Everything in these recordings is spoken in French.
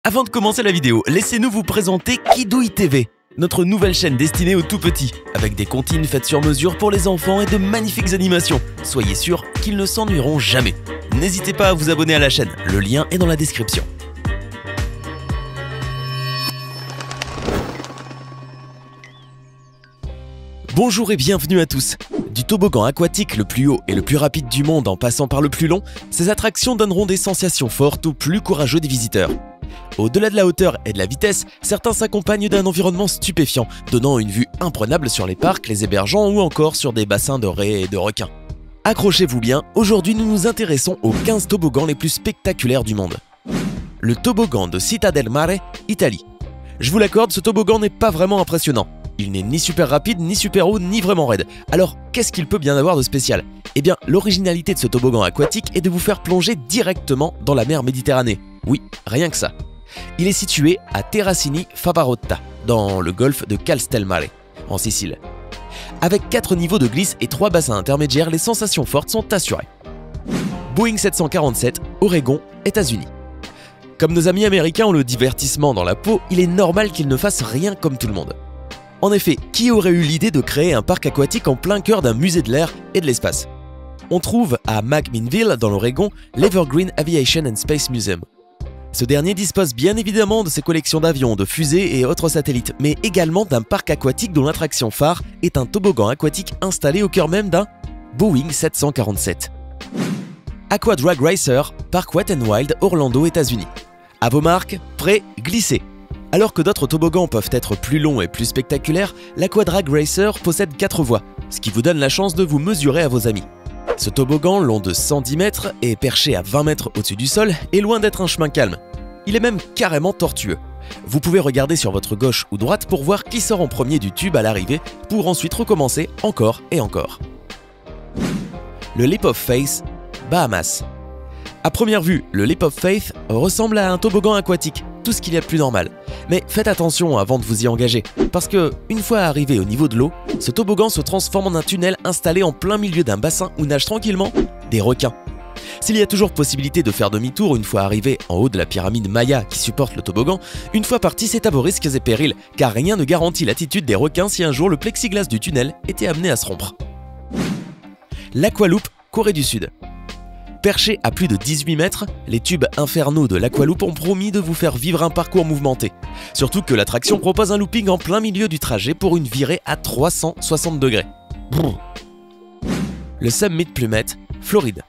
Avant de commencer la vidéo, laissez-nous vous présenter Kidouille TV, notre nouvelle chaîne destinée aux tout petits, avec des comptines faites sur mesure pour les enfants et de magnifiques animations. Soyez sûrs qu'ils ne s'ennuieront jamais. N'hésitez pas à vous abonner à la chaîne, le lien est dans la description. Bonjour et bienvenue à tous. Du toboggan aquatique le plus haut et le plus rapide du monde en passant par le plus long, ces attractions donneront des sensations fortes aux plus courageux des visiteurs. Au-delà de la hauteur et de la vitesse, certains s'accompagnent d'un environnement stupéfiant, donnant une vue imprenable sur les parcs, les hébergeants ou encore sur des bassins de raies et de requins. Accrochez-vous bien, aujourd'hui nous nous intéressons aux 15 toboggans les plus spectaculaires du monde. Le toboggan de Città del Mare, Italie. Je vous l'accorde, ce toboggan n'est pas vraiment impressionnant. Il n'est ni super rapide, ni super haut, ni vraiment raide. Alors, qu'est-ce qu'il peut bien avoir de spécial? Eh bien, l'originalité de ce toboggan aquatique est de vous faire plonger directement dans la mer Méditerranée. Oui, rien que ça. Il est situé à Terracini Favarotta, dans le golfe de Castelmare, en Sicile. Avec 4 niveaux de glisse et 3 bassins intermédiaires, les sensations fortes sont assurées. Boeing 747, Oregon, États-Unis. Comme nos amis américains ont le divertissement dans la peau, il est normal qu'ils ne fassent rien comme tout le monde. En effet, qui aurait eu l'idée de créer un parc aquatique en plein cœur d'un musée de l'air et de l'espace? On trouve à McMinnville, dans l'Oregon, l'Evergreen Aviation and Space Museum. Ce dernier dispose bien évidemment de ses collections d'avions, de fusées et autres satellites, mais également d'un parc aquatique dont l'attraction phare est un toboggan aquatique installé au cœur même d'un Boeing 747. Aqua Drag Racer, Park Wet n Wild, Orlando, États-Unis. À vos marques, prêts, glissez! Alors que d'autres toboggans peuvent être plus longs et plus spectaculaires, l'Aqua Drag Racer possède 4 voies, ce qui vous donne la chance de vous mesurer à vos amis. Ce toboggan, long de 110 mètres et perché à 20 mètres au-dessus du sol, est loin d'être un chemin calme. Il est même carrément tortueux. Vous pouvez regarder sur votre gauche ou droite pour voir qui sort en premier du tube à l'arrivée, pour ensuite recommencer encore et encore. Le Leap of Faith, Bahamas. À première vue, le Leap of Faith ressemble à un toboggan aquatique, tout ce qu'il y a de plus normal. Mais faites attention avant de vous y engager, parce que, une fois arrivé au niveau de l'eau, ce toboggan se transforme en un tunnel installé en plein milieu d'un bassin où nagent tranquillement des requins. S'il y a toujours possibilité de faire demi-tour une fois arrivé en haut de la pyramide Maya qui supporte le toboggan, une fois parti c'est à vos risques et périls, car rien ne garantit l'attitude des requins si un jour le plexiglas du tunnel était amené à se rompre. L'Aqualoop, Corée du Sud. Perchés à plus de 18 mètres, les tubes infernaux de l'Aqualoop ont promis de vous faire vivre un parcours mouvementé. Surtout que l'attraction propose un looping en plein milieu du trajet pour une virée à 360 degrés. Brrr. Le Summit Plummet, Floride.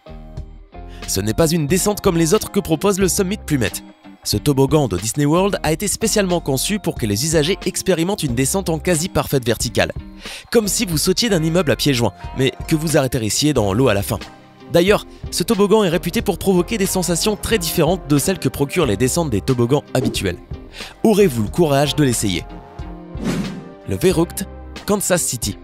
Ce n'est pas une descente comme les autres que propose le Summit Plummet. Ce toboggan de Disney World a été spécialement conçu pour que les usagers expérimentent une descente en quasi parfaite verticale. Comme si vous sautiez d'un immeuble à pieds joints, mais que vous atterrissiez dans l'eau à la fin. D'ailleurs, ce toboggan est réputé pour provoquer des sensations très différentes de celles que procurent les descentes des toboggans habituels. Aurez-vous le courage de l'essayer? Le Veruct, Kansas City.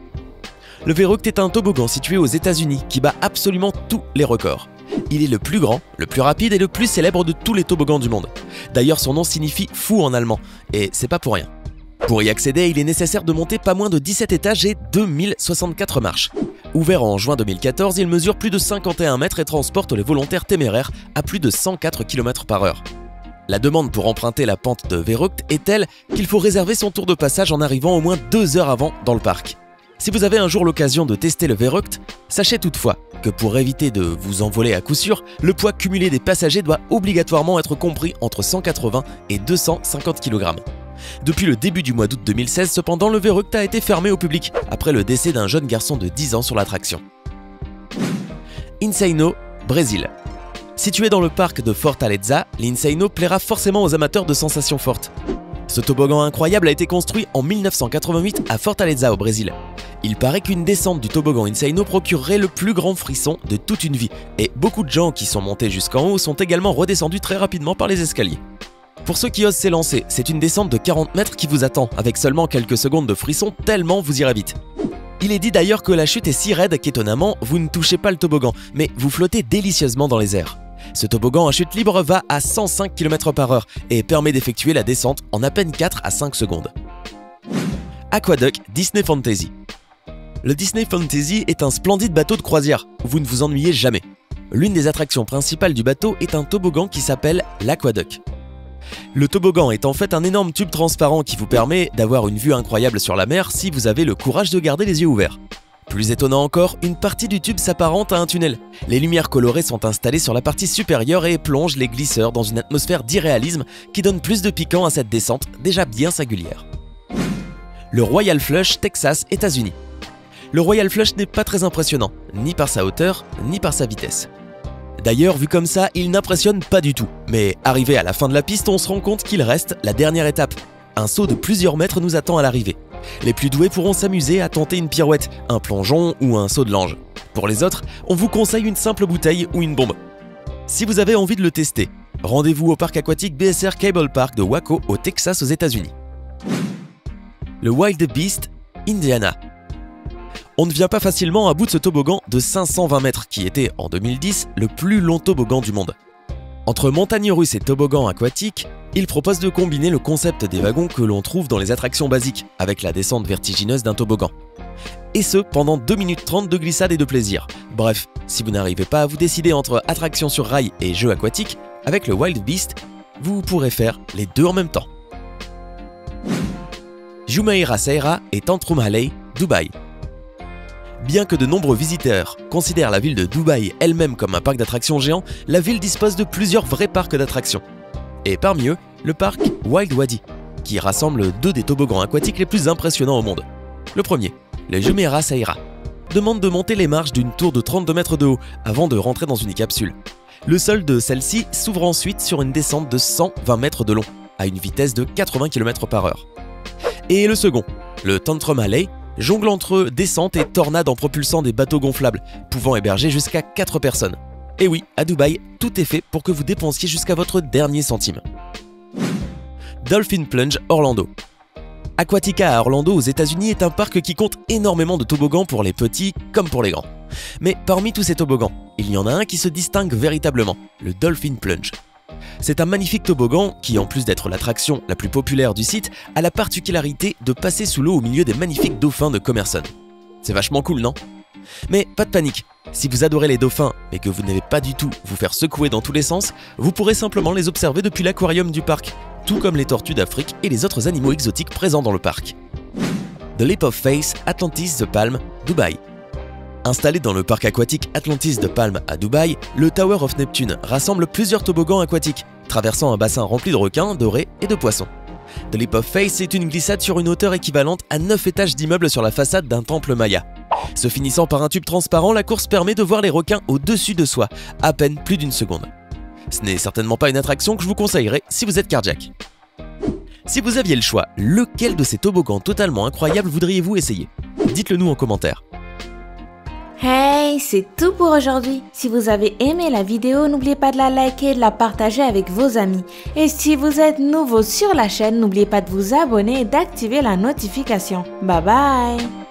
Le Veruct est un toboggan situé aux États-Unis qui bat absolument tous les records. Il est le plus grand, le plus rapide et le plus célèbre de tous les toboggans du monde. D'ailleurs, son nom signifie fou en allemand, et c'est pas pour rien. Pour y accéder, il est nécessaire de monter pas moins de 17 étages et 2064 marches. Ouvert en juin 2014, il mesure plus de 51 mètres et transporte les volontaires téméraires à plus de 104 km/h. La demande pour emprunter la pente de Veruct est telle qu'il faut réserver son tour de passage en arrivant au moins 2 heures avant dans le parc. Si vous avez un jour l'occasion de tester le Veruct, sachez toutefois que pour éviter de vous envoler à coup sûr, le poids cumulé des passagers doit obligatoirement être compris entre 180 et 250 kg. Depuis le début du mois d'août 2016, cependant, le Veruct a été fermé au public après le décès d'un jeune garçon de 10 ans sur l'attraction. Insano, Brésil. Situé dans le parc de Fortaleza, l'Insano plaira forcément aux amateurs de sensations fortes. Ce toboggan incroyable a été construit en 1988 à Fortaleza au Brésil. Il paraît qu'une descente du toboggan Insano procurerait le plus grand frisson de toute une vie, et beaucoup de gens qui sont montés jusqu'en haut sont également redescendus très rapidement par les escaliers. Pour ceux qui osent s'élancer, c'est une descente de 40 mètres qui vous attend, avec seulement quelques secondes de frisson tellement vous irez vite. Il est dit d'ailleurs que la chute est si raide qu'étonnamment, vous ne touchez pas le toboggan, mais vous flottez délicieusement dans les airs. Ce toboggan à chute libre va à 105 km/h et permet d'effectuer la descente en à peine 4 à 5 secondes. Aquaduck, Disney Fantasy. Le Disney Fantasy est un splendide bateau de croisière, où vous ne vous ennuyez jamais. L'une des attractions principales du bateau est un toboggan qui s'appelle l'Aquaduck. Le toboggan est en fait un énorme tube transparent qui vous permet d'avoir une vue incroyable sur la mer si vous avez le courage de garder les yeux ouverts. Plus étonnant encore, une partie du tube s'apparente à un tunnel. Les lumières colorées sont installées sur la partie supérieure et plongent les glisseurs dans une atmosphère d'irréalisme qui donne plus de piquant à cette descente déjà bien singulière. Le Royal Flush, Texas, États-Unis. Le Royal Flush n'est pas très impressionnant, ni par sa hauteur, ni par sa vitesse. D'ailleurs, vu comme ça, il n'impressionne pas du tout. Mais arrivé à la fin de la piste, on se rend compte qu'il reste la dernière étape. Un saut de plusieurs mètres nous attend à l'arrivée. Les plus doués pourront s'amuser à tenter une pirouette, un plongeon ou un saut de l'ange. Pour les autres, on vous conseille une simple bouteille ou une bombe. Si vous avez envie de le tester, rendez-vous au parc aquatique BSR Cable Park de Waco au Texas aux États-Unis. Le Wild Beast, Indiana. On ne vient pas facilement à bout de ce toboggan de 520 mètres qui était, en 2010, le plus long toboggan du monde. Entre montagnes russes et toboggan aquatique, il propose de combiner le concept des wagons que l'on trouve dans les attractions basiques, avec la descente vertigineuse d'un toboggan. Et ce, pendant 2 minutes 30 de glissade et de plaisir. Bref, si vous n'arrivez pas à vous décider entre attraction sur rail et jeu aquatique, avec le Wild Beast, vous pourrez faire les deux en même temps. Jumeirah Seira et Tantrum Alley, Dubaï. Bien que de nombreux visiteurs considèrent la ville de Dubaï elle-même comme un parc d'attractions géant, la ville dispose de plusieurs vrais parcs d'attractions. Et parmi eux, le parc Wild Wadi, qui rassemble 2 des toboggans aquatiques les plus impressionnants au monde. Le premier, le Jumeirah Seira, demande de monter les marches d'une tour de 32 mètres de haut avant de rentrer dans une capsule. Le sol de celle-ci s'ouvre ensuite sur une descente de 120 mètres de long, à une vitesse de 80 km/h. Et le second, le Tantrum Alley, jongle entre descente et tornade en propulsant des bateaux gonflables, pouvant héberger jusqu'à 4 personnes. Et oui, à Dubaï, tout est fait pour que vous dépensiez jusqu'à votre dernier centime. Dolphin Plunge Orlando. Aquatica à Orlando aux États-Unis est un parc qui compte énormément de toboggans pour les petits comme pour les grands. Mais parmi tous ces toboggans, il y en a un qui se distingue véritablement, le Dolphin Plunge. C'est un magnifique toboggan qui, en plus d'être l'attraction la plus populaire du site, a la particularité de passer sous l'eau au milieu des magnifiques dauphins de Commerson. C'est vachement cool, non? Mais pas de panique, si vous adorez les dauphins mais que vous n'aimez pas du tout vous faire secouer dans tous les sens, vous pourrez simplement les observer depuis l'aquarium du parc, tout comme les tortues d'Afrique et les autres animaux exotiques présents dans le parc. The Leap of Faith, Atlantis The Palm, Dubaï. Installé dans le parc aquatique Atlantis The Palm à Dubaï, le Tower of Neptune rassemble plusieurs toboggans aquatiques, traversant un bassin rempli de requins, de raies et de poissons. The Leap of Faith est une glissade sur une hauteur équivalente à 9 étages d'immeubles sur la façade d'un temple maya. Se finissant par un tube transparent, la course permet de voir les requins au-dessus de soi, à peine plus d'1 seconde. Ce n'est certainement pas une attraction que je vous conseillerais si vous êtes cardiaque. Si vous aviez le choix, lequel de ces toboggans totalement incroyables voudriez-vous essayer? Dites-le nous en commentaire. Hey, c'est tout pour aujourd'hui. Si vous avez aimé la vidéo, n'oubliez pas de la liker et de la partager avec vos amis. Et si vous êtes nouveau sur la chaîne, n'oubliez pas de vous abonner et d'activer la notification. Bye bye!